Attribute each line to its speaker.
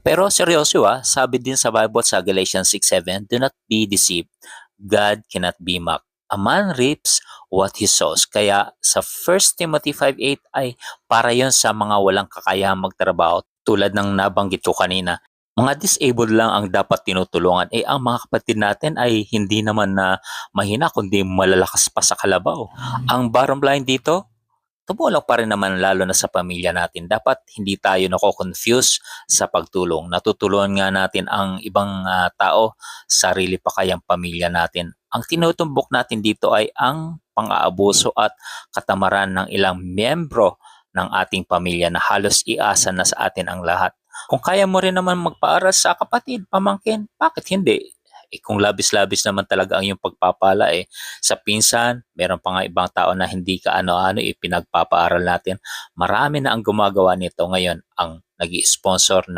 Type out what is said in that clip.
Speaker 1: Pero seryoso sabi din sa Bible sa Galatians 6:7, "Do not be deceived, God cannot be mocked. A man reaps what he sows." Kaya sa 1 Timothy 5:8 ay para yon sa mga walang kakayahang magtrabaho tulad ng nabanggit ko kanina. Mga disabled lang ang dapat tinutulungan, ang mga kapatid natin ay hindi naman na mahina kundi malalakas pa sa kalabaw. Ang bottom line dito, tumulong pa rin naman lalo na sa pamilya natin. Dapat hindi tayo nako-confuse sa pagtulong. Natutulungan nga natin ang ibang tao, sarili pa kayang pamilya natin. Ang tinutumbok natin dito ay ang pang-aabuso at katamaran ng ilang miyembro ng ating pamilya na halos iasa na sa atin ang lahat. Kung kaya mo rin naman magpaaral sa kapatid, pamangkin, bakit hindi? Kung labis-labis naman talaga ang iyong pagpapala sa pinsan, meron pa nga ibang tao na hindi ka ano-ano pinagpapaaral natin. Marami na ang gumagawa nito ngayon ang nag-sponsor